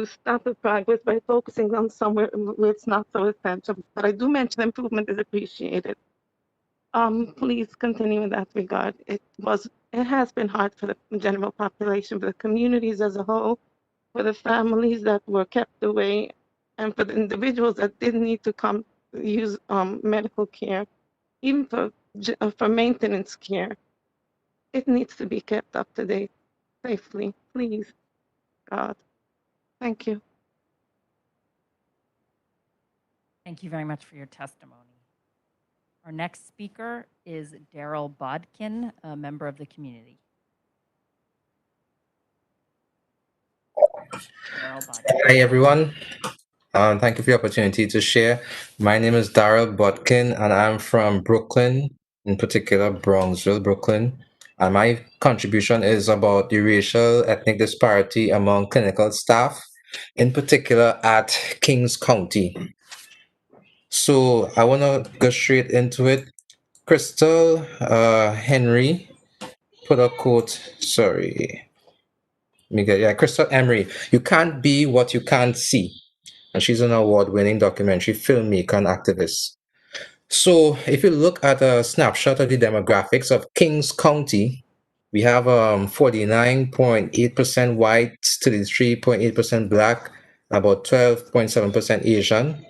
stop the progress by focusing on somewhere where it's not so essential. But I do mention improvement is appreciated. Please continue in that regard. It has been hard for the general population, for the communities as a whole, for the families that were kept away, and for the individuals that didn't need to come use medical care, even for maintenance care. It needs to be kept up to date safely, please, God. Thank you.
Thank you very much for your testimony. Our next speaker is Daryl Bodkin, a member of the community. Daryl Bodkin.
Hi, everyone. Thank you for the opportunity to share. My name is Daryl Bodkin, and I'm from Brooklyn, in particular, Bronxville, Brooklyn. And my contribution is about the racial ethnic disparity among clinical staff, in particular at Kings County. So I want to go straight into it. Crystal Henry put a quote, Crystal Emery, you can't be what you can't see. And she's an award-winning documentary filmmaker and activist. So if you look at a snapshot of the demographics of Kings County, we have 49.8% white, 33.8% black, about 12.7% Asian.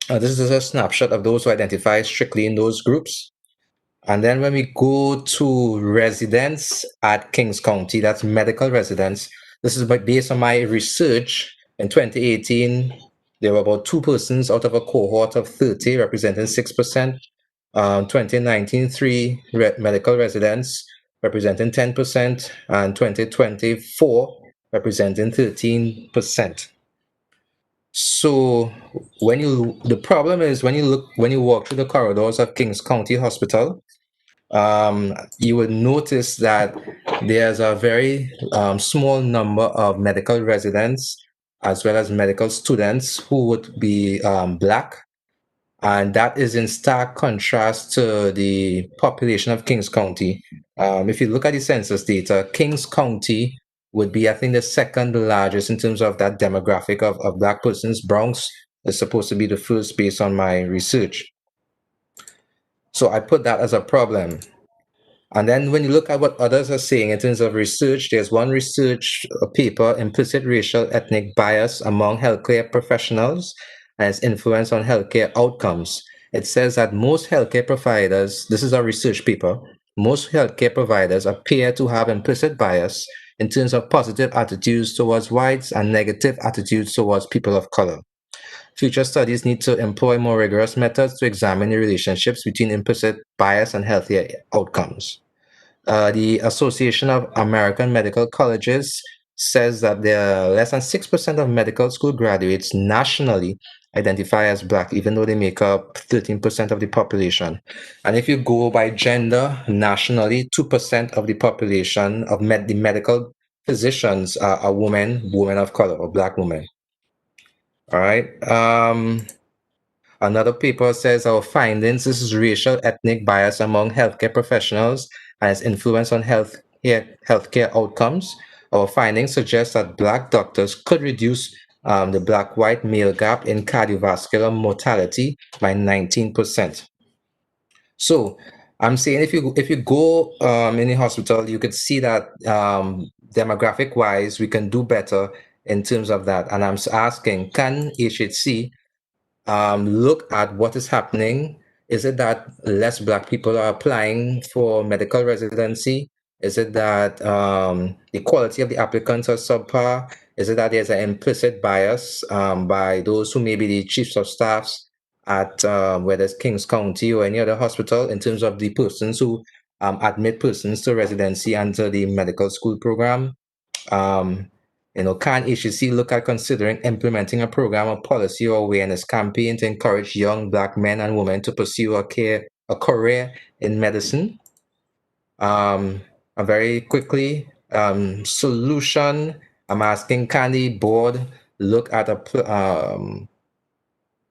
This is a snapshot of those who identify strictly in those groups. And then when we go to residents at Kings County, that's medical residents, this is based on my research. In 2018, there were about 2 persons out of a cohort of 30, representing 6%. 2019, 3 medical residents, representing 10%, and 2024, representing 13%. So the problem is when you walk through the corridors of Kings County Hospital, you would notice that there's a very small number of medical residents as well as medical students who would be Black. And that is in stark contrast to the population of Kings County. If you look at the census data, Kings County would be, I think, the second largest in terms of that demographic of Black persons. Bronx is supposed to be the first based on my research. So I put that as a problem. And then when you look at what others are saying in terms of research, there's one research paper, Implicit Racial Ethnic Bias Among Healthcare Professionals and its Influence on Healthcare Outcomes. It says that most healthcare providers, this is a research paper, most healthcare providers appear to have implicit bias in terms of positive attitudes towards whites and negative attitudes towards people of color. Future studies need to employ more rigorous methods to examine the relationships between implicit bias and healthier outcomes. The Association of American Medical Colleges says that there are less than 6% of medical school graduates nationally identify as Black, even though they make up 13% of the population. And if you go by gender nationally, 2% of the population of the medical physicians are women of color, or Black women. All right. Another paper says our findings, this is racial ethnic bias among healthcare professionals and its influence on healthcare outcomes. Our findings suggest that Black doctors could reduce the Black-white male gap in cardiovascular mortality by 19%. So I'm saying if you go in the hospital, you could see that demographic-wise, we can do better in terms of that. And I'm asking, can HHC look at what is happening? Is it that less Black people are applying for medical residency? Is it that the quality of the applicants are subpar? Is it that there's an implicit bias by those who may be the chiefs of staffs at whether it's Kings County or any other hospital in terms of the persons who admit persons to residency and to the medical school program? Can HHC look at considering implementing a program or policy or awareness campaign to encourage young Black men and women to pursue a career in medicine? And very quickly, solution, I'm asking, can the board look at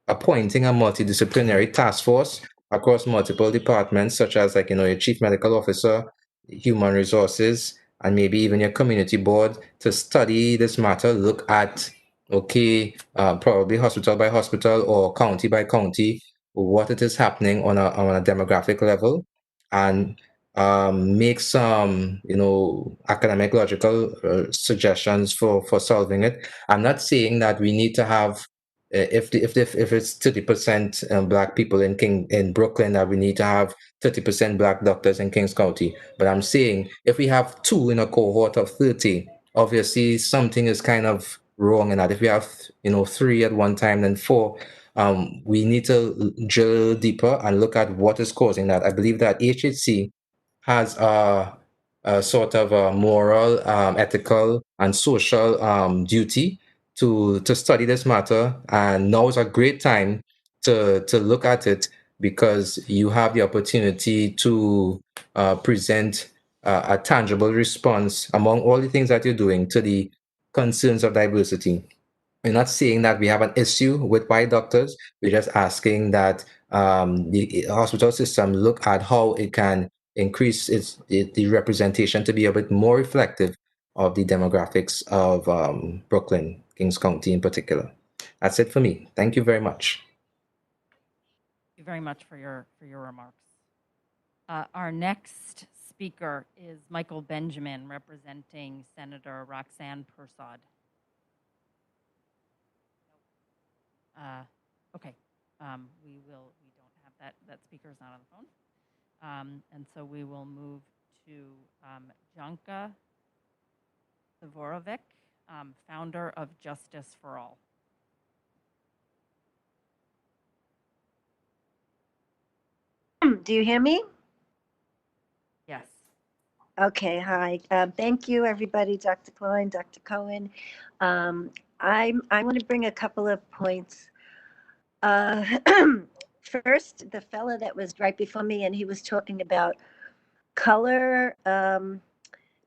appointing a multidisciplinary task force across multiple departments, such as your chief medical officer, human resources, and maybe even your community board to study this matter, look at, probably hospital by hospital or county by county, what it is happening on a demographic level, and make some, academic logical suggestions for solving it. I'm not saying that we need to have if it's 30% Black people in Brooklyn, that we need to have 30% Black doctors in Kings County. But I'm saying if we have 2 in a cohort of 30, obviously something is kind of wrong in that. If we have 3 at one time, then 4, we need to drill deeper and look at what is causing that. I believe that HHC has a sort of a moral, ethical, and social duty to study this matter, and now is a great time to look at it, because you have the opportunity to present a tangible response among all the things that you're doing to the concerns of diversity. We're not saying that we have an issue with white doctors. We're just asking that the hospital system look at how it can increase the representation to be a bit more reflective of the demographics of Brooklyn, Kings County in particular. That's it for me. Thank you very much.
Thank you very much for your remarks. Our next speaker is Michael Benjamin, representing Senator Roxanne Persad. Okay, we don't have that speaker is not on the phone. And so we will move to Janka Savorovic, founder of Justice for All.
Do you hear me?
Yes.
Okay, hi. Thank you, everybody, Dr. Klein, Dr. Cohen. I want to bring a couple of points. Uh, First, the fellow that was right before me, and he was talking about color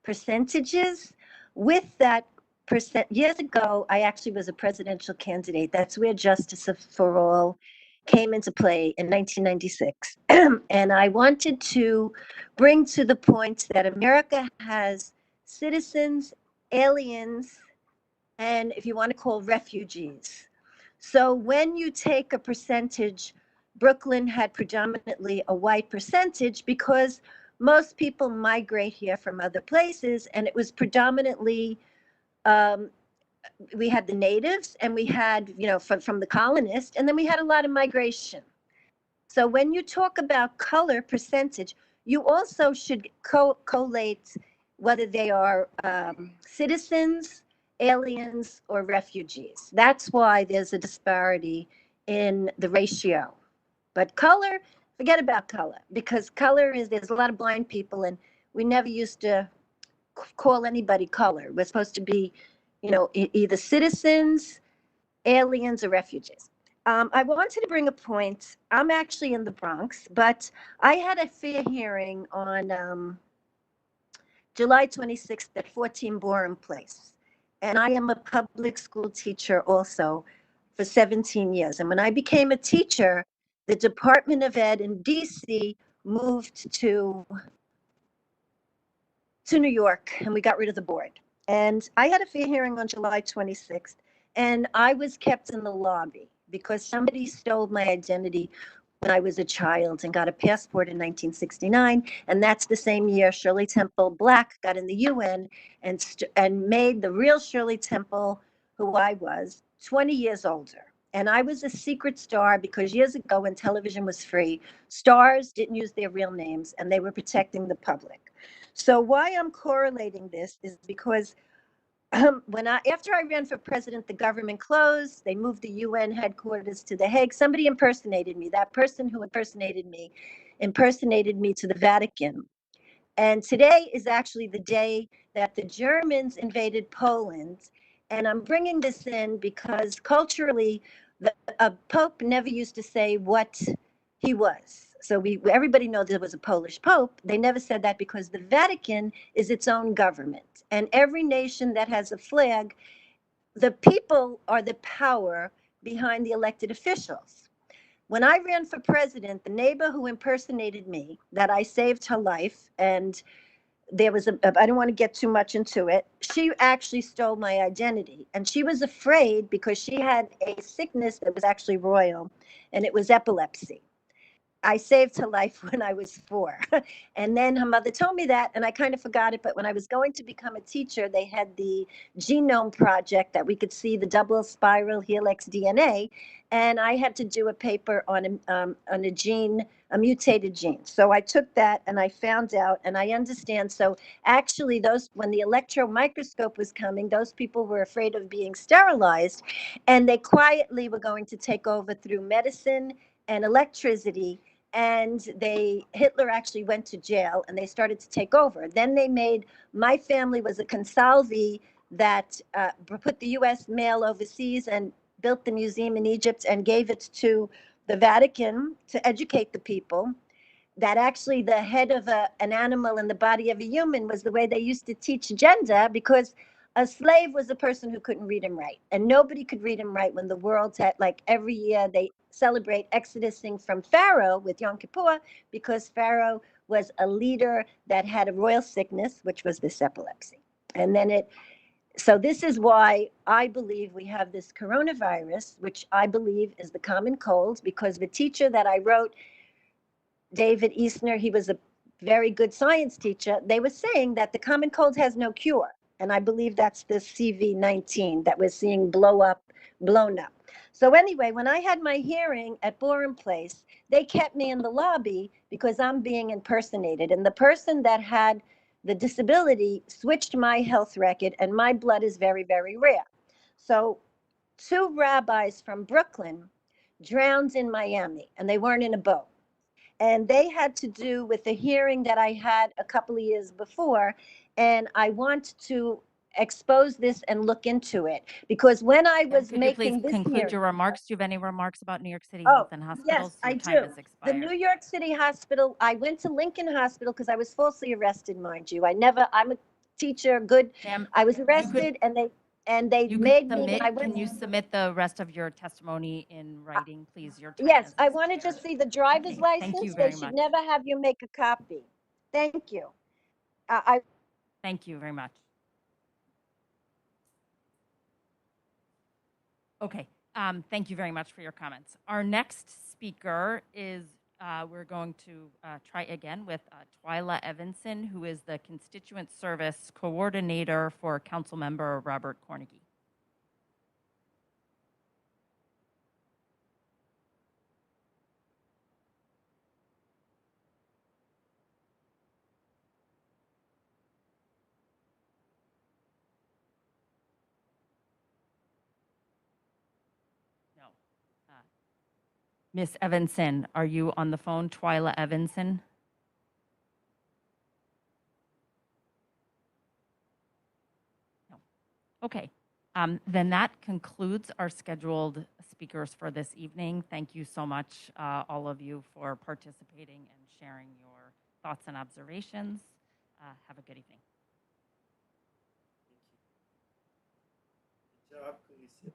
percentages. With that percent, years ago, I actually was a presidential candidate. That's where Justice for All came into play in 1996. And I wanted to bring to the point that America has citizens, aliens, and if you want to call refugees. So when you take a percentage, Brooklyn had predominantly a white percentage because most people migrate here from other places, and it was predominantly um, we had the natives, and we had from the colonists, and then we had a lot of migration. So when you talk about color percentage, you also should collate whether they are citizens, aliens, or refugees. That's why there's a disparity in the ratio. But color, forget about color, because color is, there's a lot of blind people, and we never used to call anybody color. We're supposed to be, either citizens, aliens, or refugees. I wanted to bring a point. I'm actually in the Bronx, but I had a fair hearing on July 26th at 14 Borum Place. And I am a public school teacher also for 17 years. And when I became a teacher, the Department of Ed in DC moved to New York, and we got rid of the board. And I had a fair hearing on July 26th, and I was kept in the lobby because somebody stole my identity when I was a child and got a passport in 1969. And that's the same year Shirley Temple Black got in the UN and made the real Shirley Temple, who I was, 20 years older. And I was a secret star because years ago, when television was free, stars didn't use their real names, and they were protecting the public. So why I'm correlating this is because after I ran for president, the government closed. They moved the UN headquarters to The Hague. Somebody impersonated me. That person who impersonated me to the Vatican. And today is actually the day that the Germans invaded Poland. And I'm bringing this in because culturally, a pope never used to say what he was. So everybody knows there was a Polish pope. They never said that because the Vatican is its own government. And every nation that has a flag, the people are the power behind the elected officials. When I ran for president, the neighbor who impersonated me, that I saved her life, and there was I don't want to get too much into it. She actually stole my identity, and she was afraid because she had a sickness that was actually royal, and it was epilepsy. I saved her life when I was 4. And then her mother told me that, and I kind of forgot it. But when I was going to become a teacher, they had the genome project that we could see the double spiral helix DNA. And I had to do a paper on a gene, a mutated gene. So I took that and I found out, and I understand. So actually, when the electron microscope was coming, those people were afraid of being sterilized, and they quietly were going to take over through medicine and electricity. And Hitler actually went to jail, and they started to take over. Then my family was a consalvi that put the U.S. mail overseas and built the museum in Egypt and gave it to the Vatican to educate the people. That actually the head of an animal in the body of a human was the way they used to teach gender, because a slave was a person who couldn't read and write, and nobody could read and write when the world had, like, every year they celebrate exodusing from Pharaoh with Yom Kippur, because Pharaoh was a leader that had a royal sickness, which was this epilepsy. And then so this is why I believe we have this coronavirus, which I believe is the common cold, because the teacher that I wrote, David Eastner, he was a very good science teacher. They were saying that the common cold has no cure. And I believe that's the CV-19 that we're seeing blown up. So anyway, when I had my hearing at Borum Place, they kept me in the lobby because I'm being impersonated. And the person that had the disability switched my health record, and my blood is very, very rare. So 2 rabbis from Brooklyn drowned in Miami, and they weren't in a boat. And they had to do with the hearing that I had a couple of years before. And I want to expose this and look into it. Because when I was
Could you please
making this
conclude
hearing,
your remarks? Do you have any remarks about New York City
oh,
Health and Hospitals?
yes, I
Your time
do.
has
The
expired.
New York City Hospital, I went to Lincoln Hospital because I was falsely arrested, mind you. I'm a teacher, good.
Ma'am,
I was
you
arrested and they
You
made
can
me,
submit,
I went.
can you submit the rest of your testimony in writing, please? Your time
Yes,
has
I want to
expired.
just see the driver's
Okay, thank you
license. They
very
should
much.
never have you make a copy. Thank you. I
Thank you very much. Okay, thank you very much for your comments. Our next speaker is, we're going to try again with Twyla Evanson, who is the Constituent Service Coordinator for Councilmember Robert Cornegie. No. Miss Evanson, are you on the phone? Twyla Evanson? No. Okay. Then that concludes our scheduled speakers for this evening. Thank you so much, all of you, for participating and sharing your thoughts and observations. Have a good evening.
Good job, Khaleesi.